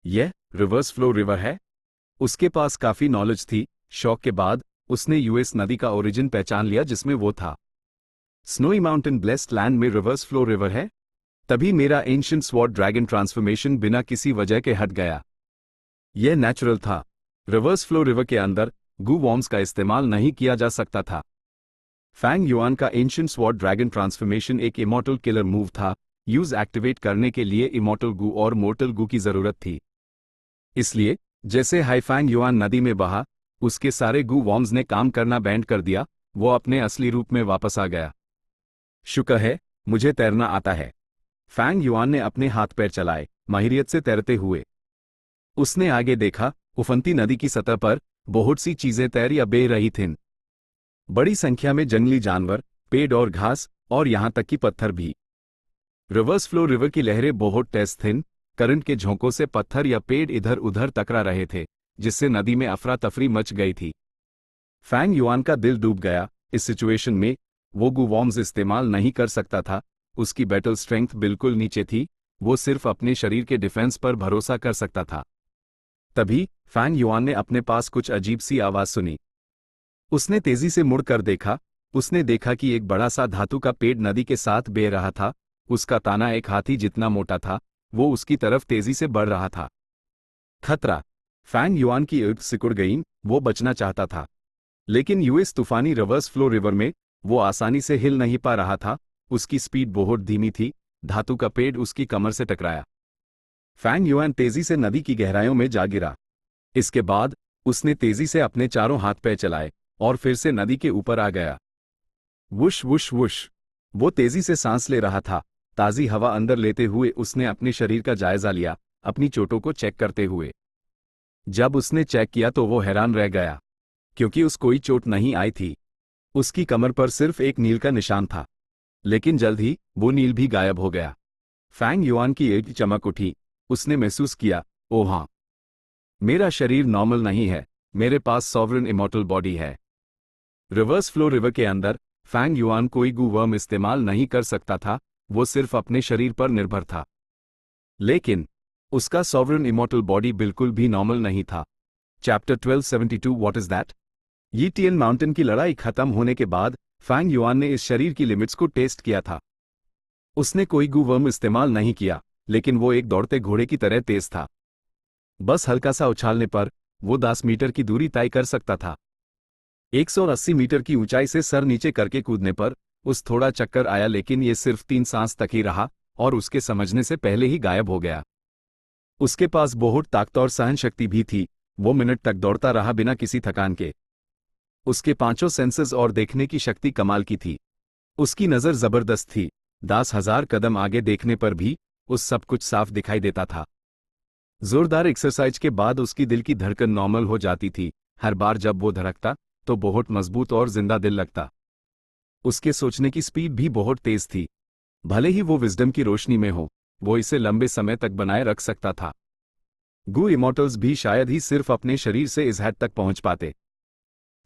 यह रिवर्स फ्लो रिवर है? उसके पास काफी नॉलेज थी। शॉक के बाद उसने यूएस नदी का ओरिजिन पहचान लिया जिसमें वो था। स्नोई माउंटेन ब्लेस्ड लैंड में रिवर्स फ्लो रिवर है? तभी मेरा एंशिएंट स्वॉर्ड ड्रैगन ट्रांसफॉर्मेशन बिना किसी वजह के हट गया। यह नेचुरल था। रिवर्स फ्लो रिवर के अंदर गू वॉर्म्स का इस्तेमाल नहीं किया जा सकता था। फैंग युआन का एंशिएंट स्वॉर्ड ड्रैगन ट्रांसफॉर्मेशन एक इमॉर्टल किलर मूव था। यूज एक्टिवेट करने के लिए इमॉर्टल गू और मोर्टल गू की जरूरत थी। इसलिए जैसे हाईफैंग युआन नदी में बहा, उसके सारे गू वॉर्म्स ने काम करना बैंड कर दिया। वो अपने असली रूप में वापस आ गया। शुक्र है मुझे तैरना आता है। फैंग युआन ने अपने हाथ पैर चलाए, माहिरियत से तैरते हुए। उसने आगे देखा। उफनती नदी की सतह पर बहुत सी चीजें तैर या बह रही थीं। बड़ी संख्या में जंगली जानवर, पेड़ और घास, और यहां तक कि पत्थर भी। रिवर्स फ्लो रिवर की लहरें बहुत तेज थीं। करंट के झोंकों से पत्थर या पेड़ इधर उधर टकरा रहे थे, जिससे नदी में अफरा तफरी मच गई थी। फैंग युआन का दिल डूब गया। इस सिचुएशन में वो गू वॉर्म्स इस्तेमाल नहीं कर सकता था। उसकी बैटल स्ट्रेंथ बिल्कुल नीचे थी। वो सिर्फ अपने शरीर के डिफेंस पर भरोसा कर सकता था। तभी फैंग युआन ने अपने पास कुछ अजीब सी आवाज सुनी। उसने तेजी से मुड़कर देखा। उसने देखा कि एक बड़ा सा धातु का पेड़ नदी के साथ बह रहा था। उसका ताना एक हाथी जितना मोटा था। वो उसकी तरफ तेजी से बढ़ रहा था। खतरा! फैंग युआन की ईर्द सिकुड़ गई। वो बचना चाहता था, लेकिन यूएस तूफानी रिवर्स फ्लो रिवर में वो आसानी से हिल नहीं पा रहा था। उसकी स्पीड बहुत धीमी थी। धातु का पेड़ उसकी कमर से टकराया। फैंग युआन तेजी से नदी की गहराइयों में जा गिरा। इसके बाद उसने तेजी से अपने चारों हाथ पैर चलाए और फिर से नदी के ऊपर आ गया। Whoosh whoosh whoosh! वो तेजी से सांस ले रहा था। ताजी हवा अंदर लेते हुए उसने अपने शरीर का जायजा लिया, अपनी चोटों को चेक करते हुए। जब उसने चेक किया तो वो हैरान रह गया, क्योंकि उस कोई चोट नहीं आई थी। उसकी कमर पर सिर्फ एक नील का निशान था। लेकिन जल्द ही वो नील भी गायब हो गया। फैंग युआन की एक चमक उठी। उसने महसूस किया, ओह हाँ, मेरा शरीर नॉर्मल नहीं है। मेरे पास सॉवरन इमॉर्टल बॉडी है। रिवर्स फ्लो रिवर के अंदर फैंग युआन कोई गू वर्म इस्तेमाल नहीं कर सकता था। वो सिर्फ अपने शरीर पर निर्भर था। लेकिन उसका सॉवरन इमॉर्टल बॉडी बिल्कुल भी नॉर्मल नहीं था। Chapter 1272 what is that? Yitian mountain की लड़ाई खत्म होने के बाद फैंग युआन ने इस शरीर की लिमिट्स को टेस्ट किया था। उसने कोई गू वर्म इस्तेमाल नहीं किया, लेकिन वो एक दौड़ते घोड़े की तरह तेज था। बस हल्का सा उछालने पर वो 10 मीटर की दूरी तय कर सकता था। 180 मीटर की ऊंचाई से सर नीचे करके कूदने पर उस थोड़ा चक्कर आया, लेकिन ये सिर्फ 3 सांस तक ही रहा और उसके समझने से पहले ही गायब हो गया। उसके पास बहुत ताकत और सहन शक्ति भी थी। वो मिनट तक दौड़ता रहा बिना किसी थकान के। उसके पांचों सेंसेस और देखने की शक्ति कमाल की थी। उसकी नज़र जबरदस्त थी। 10,000 कदम आगे देखने पर भी उस सब कुछ साफ दिखाई देता था। जोरदार एक्सरसाइज के बाद उसकी दिल की धड़कन नॉर्मल हो जाती थी। हर बार जब वो धड़कता तो बहुत मजबूत और जिंदा दिल लगता। उसके सोचने की स्पीड भी बहुत तेज थी। भले ही वो विजडम की रोशनी में हो, वो इसे लंबे समय तक बनाए रख सकता था। गू इमॉर्टल्स भी शायद ही सिर्फ अपने शरीर से इस हद तक पहुंच पाते।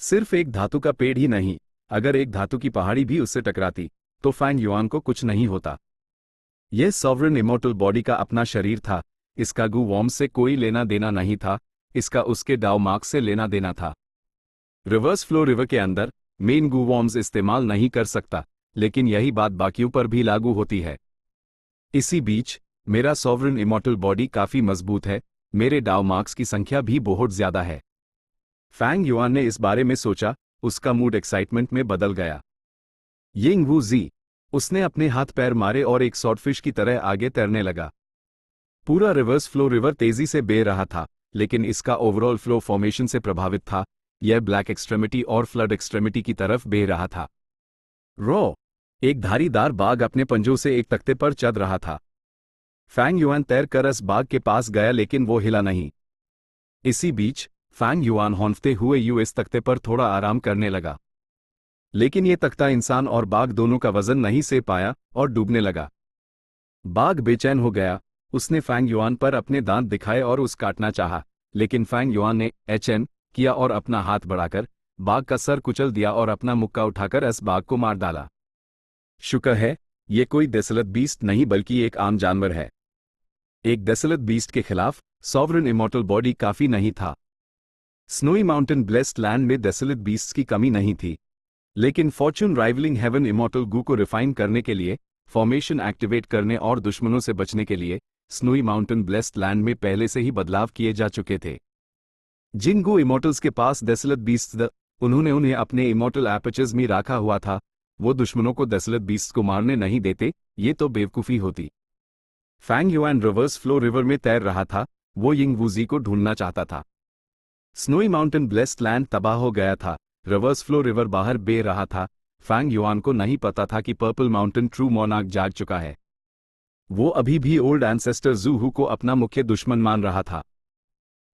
सिर्फ एक धातु का पेड़ ही नहीं, अगर एक धातु की पहाड़ी भी उससे टकराती तो फैंग युआन को कुछ नहीं होता। यह सॉवरेन इमॉर्टल बॉडी का अपना शरीर था, इसका गू वॉर्म्स से कोई लेना देना नहीं था, इसका उसके डाउ मार्क्स से लेना देना था। रिवर्स फ्लो रिवर के अंदर मेन गू वॉर्म्स इस्तेमाल नहीं कर सकता, लेकिन यही बात बाकियों पर भी लागू होती है। इसी बीच मेरा सॉवरेन इमॉर्टल बॉडी काफी मजबूत है, मेरे डाउ मार्क्स की संख्या भी बहुत ज्यादा है। फैंग युआन ने इस बारे में सोचा, उसका मूड एक्साइटमेंट में बदल गया। यिंग वू जी, उसने अपने हाथ पैर मारे और एक स्वॉर्डफिश की तरह आगे तैरने लगा। पूरा रिवर्स फ्लो रिवर तेजी से बह रहा था, लेकिन इसका ओवरऑल फ्लो फॉर्मेशन से प्रभावित था, यह ब्लैक एक्सट्रेमिटी और फ्लड एक्सट्रेमिटी की तरफ बह रहा था। रॉ, एक धारीदार बाघ अपने पंजों से एक तख्ते पर चढ़ रहा था। फैंग युआन तैरकर उस बाघ के पास गया, लेकिन वो हिला नहीं। इसी बीच फैंग युआन हौंफते हुए यूएस तख्ते पर थोड़ा आराम करने लगा, लेकिन यह तख्ता इंसान और बाघ दोनों का वजन नहीं सह पाया और डूबने लगा। बाघ बेचैन हो गया, उसने फैंग युआन पर अपने दांत दिखाए और उस काटना चाहा, लेकिन फैंग युआन ने एचएन किया और अपना हाथ बढ़ाकर बाघ का सर कुचल दिया और अपना मुक्का उठाकर इस बाघ को मार डाला। शुक्र है, ये कोई डेसोलेट बीस्ट नहीं बल्कि एक आम जानवर है। एक डेसोलेट बीस्ट के खिलाफ सॉवरेन इमॉर्टल बॉडी काफी नहीं था। स्नोई माउंटेन ब्लेस्ड लैंड में डेसोलेट बीस्ट्स की कमी नहीं थी, लेकिन फॉर्च्यून राइवलिंग हेवन इमॉर्टल गू को रिफाइन करने के लिए, फॉर्मेशन एक्टिवेट करने और दुश्मनों से बचने के लिए स्नोई माउंटेन ब्लेस्ड लैंड में पहले से ही बदलाव किए जा चुके थे। जिन गू इमॉर्टल्स के पास डेसोलेट बीस्ट्स उन्होंने उन्हें अपने इमॉर्टल एपर्चर्स में रखा हुआ था, वो दुश्मनों को डेसोलेट बीस्ट्स को मारने नहीं देते, ये तो बेवकूफ़ी होती। Fang Yuan reverse flow river में तैर रहा था, वो यिंग वूजी को ढूंढना चाहता था। स्नोई माउंटेन ब्लेस्ड लैंड तबाह हो गया था, रिवर्स फ्लो रिवर बाहर बह रहा था। फैंग युआन को नहीं पता था कि पर्पल माउंटेन ट्रू मोनार्क जाग चुका है। वो अभी भी ओल्ड एंसेस्टर जू हू को अपना मुख्य दुश्मन मान रहा था।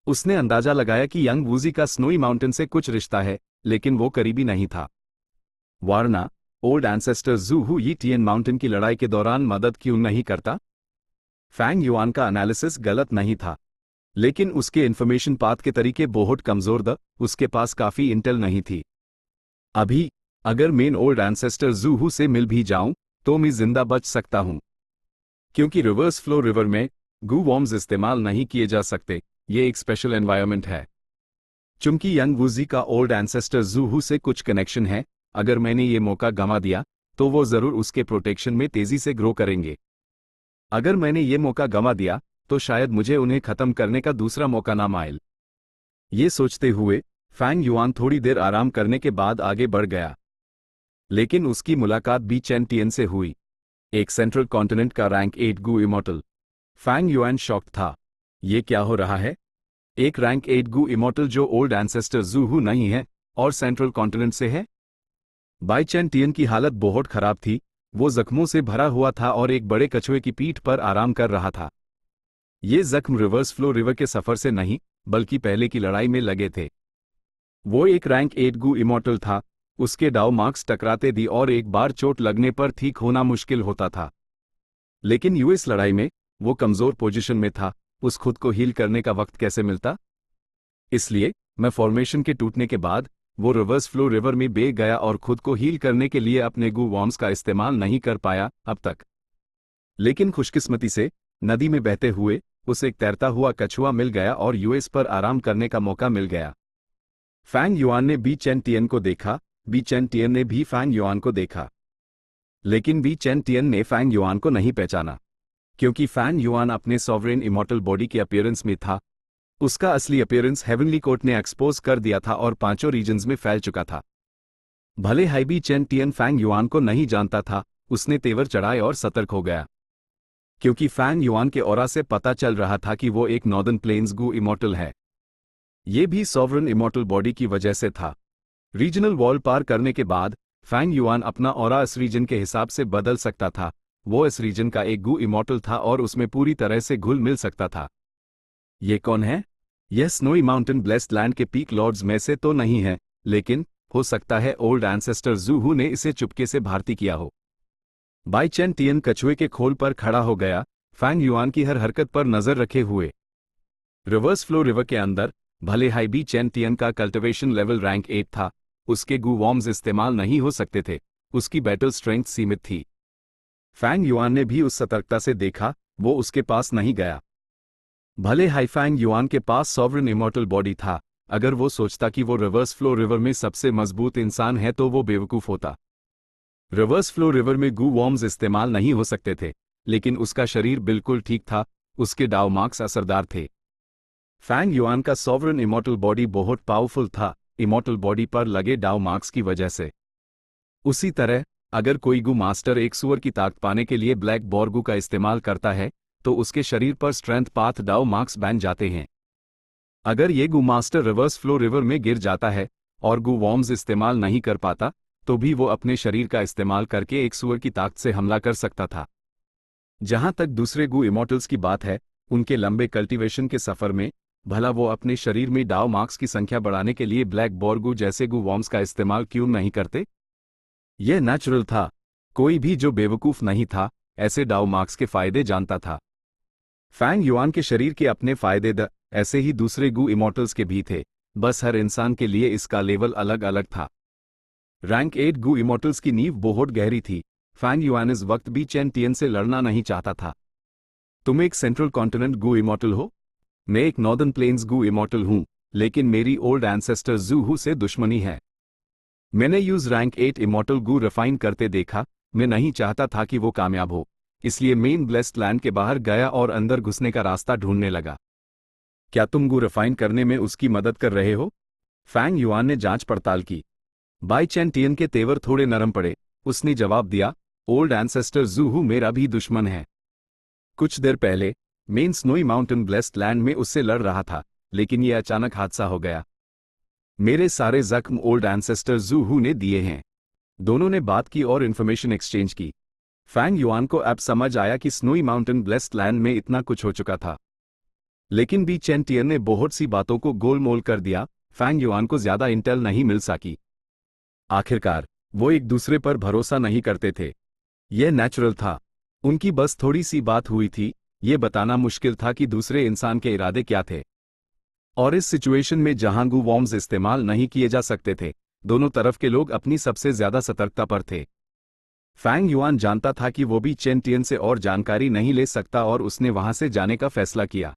उसने अंदाजा लगाया कि यंग वूजी का स्नोई माउंटेन से कुछ रिश्ता है, लेकिन वो करीबी नहीं था। वारना ओल्ड एंसेस्टर जू हू यी टियन माउंटेन की लड़ाई के दौरान मदद क्यों नहीं करता? फैंग युआन का एनालिसिस गलत नहीं था, लेकिन उसके इन्फॉर्मेशन पाथ के तरीके बहुत कमजोर उसके पास काफी इंटेल नहीं थी। अभी अगर मेन ओल्ड एंसेस्टर जू हू से मिल भी जाऊं तो मैं जिंदा बच सकता हूं, क्योंकि रिवर्स फ्लो रिवर में गू वॉर्म्स इस्तेमाल नहीं किए जा सकते, ये एक स्पेशल एनवायरनमेंट है। चूंकि यंग वूजी का ओल्ड एंसेस्टर जू हू से कुछ कनेक्शन है, अगर मैंने ये मौका गंवा दिया तो वो जरूर उसके प्रोटेक्शन में तेजी से ग्रो करेंगे। अगर मैंने ये मौका गंवा दिया तो शायद मुझे उन्हें खत्म करने का दूसरा मौका ना मिले। ये सोचते हुए फैंग युआन थोड़ी देर आराम करने के बाद आगे बढ़ गया, लेकिन उसकी मुलाकात बी चेन टियन से हुई, एक सेंट्रल कॉन्टिनेंट का रैंक 8 गू इमॉर्टल। फैंग युआन शॉक्ड था, ये क्या हो रहा है? एक रैंक 8 गू इमॉर्टल जो ओल्ड एंसेस्टर जू हू नहीं है और सेंट्रल कॉन्टिनेंट से है। बाई चेन टियन की हालत बहुत खराब थी, वो जख्मों से भरा हुआ था और एक बड़े कछुए की पीठ पर आराम कर रहा था। ये जख्म रिवर्स फ्लो रिवर के सफर से नहीं बल्कि पहले की लड़ाई में लगे थे। वो एक रैंक 8 गू इमॉर्टल था, उसके डाउ मार्क्स टकराते दी और एक बार चोट लगने पर ठीक होना मुश्किल होता था। लेकिन यूएस लड़ाई में वो कमजोर पोजीशन में था, उस खुद को हील करने का वक्त कैसे मिलता? इसलिए मैं फॉर्मेशन के टूटने के बाद वो रिवर्स फ्लो रिवर में बह गया और खुद को हील करने के लिए अपने गू वॉर्म्स का इस्तेमाल नहीं कर पाया अब तक। लेकिन खुशकिस्मती से नदी में बहते हुए उसे एक तैरता हुआ कछुआ मिल गया और यूएस पर आराम करने का मौका मिल गया। फैंग युआन ने बी चेन टियन को देखा, बी चेन टियन ने भी फैंग युआन को देखा, लेकिन बी चेन टियन ने फैंग युआन को नहीं पहचाना, क्योंकि फैंग युआन अपने सॉवरेन इमॉर्टल बॉडी के अपीयरेंस में था। उसका असली अपीयरेंस हेवनली कोर्ट ने एक्सपोज कर दिया था और पांचों रीजन्स में फैल चुका था। भले हाई बी चेन टियन फैंग युआन को नहीं जानता था, उसने तेवर चढ़ाए और सतर्क हो गया, क्योंकि फैंग युआन के ऑरा से पता चल रहा था कि वो एक नॉर्दर्न प्लेन्स गू इमॉर्टल है। ये भी सॉवरेन इमॉर्टल बॉडी की वजह से था। रीजनल वॉल पार करने के बाद फैंग युआन अपना ऑरा इस रीजन के हिसाब से बदल सकता था। वो इस रीजन का एक गू इमॉर्टल था और उसमें पूरी तरह से घुल मिल सकता था। ये कौन है? यह स्नोई माउंटेन ब्लेस्ड लैंड के पीक लॉर्ड्स में से तो नहीं है, लेकिन हो सकता है ओल्ड एंसेस्टर जू हू ने इसे चुपके से भारती किया हो। बाई चेन टियन कछुए के खोल पर खड़ा हो गया, फैंग युआन की हर हरकत पर नजर रखे हुए। रिवर्स फ्लो रिवर के अंदर भले हाई बी चेन टियन का कल्टिवेशन लेवल रैंक 8 था, उसके गू वॉर्म्स इस्तेमाल नहीं हो सकते थे, उसकी बैटल स्ट्रेंथ सीमित थी। फैंग युआन ने भी उस सतर्कता से देखा, वो उसके पास नहीं गया। भले हाई फैंग युआन के पास सॉवरन इमॉर्टल बॉडी था, अगर वो सोचता कि वो रिवर्स फ्लो रिवर में सबसे मजबूत इंसान है तो वो बेवकूफ होता। रिवर्स फ्लो रिवर में गू वॉर्म्स इस्तेमाल नहीं हो सकते थे, लेकिन उसका शरीर बिल्कुल ठीक था, उसके डाउ मार्क्स असरदार थे। फैंग युआन का सॉवरन इमॉर्टल बॉडी बहुत पावरफुल था, इमॉर्टल बॉडी पर लगे डाउ मार्क्स की वजह से। उसी तरह अगर कोई गू मास्टर एक सुअर की ताकत पाने के लिए ब्लैक बॉर्गू का इस्तेमाल करता है तो उसके शरीर पर स्ट्रेंथ पाथ डाउ मार्क्स बन जाते हैं। अगर ये गू मास्टर रिवर्स फ्लो रिवर में गिर जाता है और गू वॉर्म्स इस्तेमाल नहीं कर पाता तो भी वो अपने शरीर का इस्तेमाल करके एक सुअर की ताकत से हमला कर सकता था। जहां तक दूसरे गू इमॉर्टल्स की बात है, उनके लंबे कल्टीवेशन के सफर में भला वो अपने शरीर में डाउ मार्क्स की संख्या बढ़ाने के लिए ब्लैक बॉर्गू जैसे गू वॉर्म्स का इस्तेमाल क्यों नहीं करते? यह नेचुरल था, कोई भी जो बेवकूफ नहीं था ऐसे डाउ मार्क्स के फायदे जानता था। फैंग युआन के शरीर के अपने फायदे ऐसे ही दूसरे गू इमॉर्टल्स के भी थे, बस हर इंसान के लिए इसका लेवल अलग अलग था। रैंक 8 गू इमॉर्टल्स की नींव बहुत गहरी थी। फैंग युआन इस वक्त भी चेन टियन से लड़ना नहीं चाहता था। तुम एक सेंट्रल कॉन्टिनेंट गू इमॉर्टल हो, मैं एक नॉर्दर्न प्लेन्स गू इमॉर्टल हूं, लेकिन मेरी ओल्ड एंसेस्टर जूहू से दुश्मनी है। मैंने यूज रैंक 8 इमॉर्टल गू रिफाइन करते देखा, मैं नहीं चाहता था कि वो कामयाब हो, इसलिए मेन ब्लेस्ड लैंड के बाहर गया और अंदर घुसने का रास्ता ढूंढने लगा। क्या तुम गू रिफाइन करने में उसकी मदद कर रहे हो? फैंग युआन ने जांच पड़ताल की। बाई चेन टियन के तेवर थोड़े नरम पड़े, उसने जवाब दिया, ओल्ड एंसेस्टर जूहू मेरा भी दुश्मन है। कुछ देर पहले main snowy mountain blessed land में उससे लड़ रहा था, लेकिन यह अचानक हादसा हो गया। मेरे सारे जख्म ओल्ड एंसेस्टर जूहू ने दिए हैं। दोनों ने बात की और इन्फॉर्मेशन एक्सचेंज की। फैंग युआन को अब समझ आया कि स्नोई माउंटेन ब्लेस्ड लैंड में इतना कुछ हो चुका था, लेकिन बी चेन टियन ने बहुत सी बातों को गोलमोल कर दिया। फैंग युआन को ज्यादा इंटेल नहीं मिल सकी। आखिरकार वो एक दूसरे पर भरोसा नहीं करते थे। यह नेचुरल था, उनकी बस थोड़ी सी बात हुई थी, यह बताना मुश्किल था कि दूसरे इंसान के इरादे क्या थे। और इस सिचुएशन में जहां गू वॉर्म्स इस्तेमाल नहीं किए जा सकते थे, दोनों तरफ के लोग अपनी सबसे ज्यादा सतर्कता पर थे। फैंग युआन जानता था कि वो भी चेन टियन से और जानकारी नहीं ले सकता और उसने वहां से जाने का फैसला किया।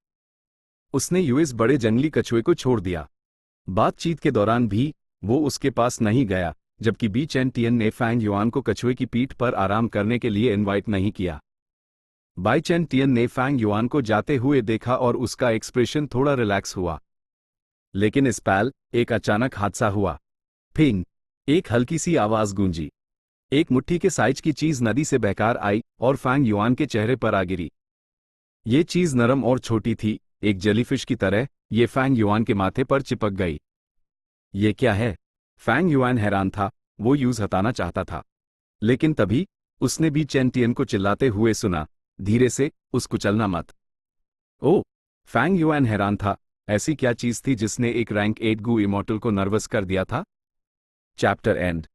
उसने यूएस बड़े जंगली कछुए को छोड़ दिया। बातचीत के दौरान भी वो उसके पास नहीं गया, जबकि बी चेन टियन ने फैंग युआन को कछुए की पीठ पर आराम करने के लिए इनवाइट नहीं किया। बाई चेन टियन ने फैंग युआन को जाते हुए देखा और उसका एक्सप्रेशन थोड़ा रिलैक्स हुआ। लेकिन इस पल एक अचानक हादसा हुआ। फिंग, एक हल्की सी आवाज गूंजी। एक मुट्ठी के साइज की चीज नदी से बहकर आई और फैंग युआन के चेहरे पर आ गिरी। ये चीज नरम और छोटी थी, एक जेलीफिश की तरह। ये फैंग युआन के माथे पर चिपक गई। ये क्या है? फैंग युआन हैरान था, वो यूज हटाना चाहता था, लेकिन तभी उसने बी चेन टियन को चिल्लाते हुए सुना, धीरे से, उस कुचलना मत। ओ! फैंग युआन हैरान था, ऐसी क्या चीज थी जिसने एक रैंक 8 गू इमॉर्टल को नर्वस कर दिया था? Chapter and.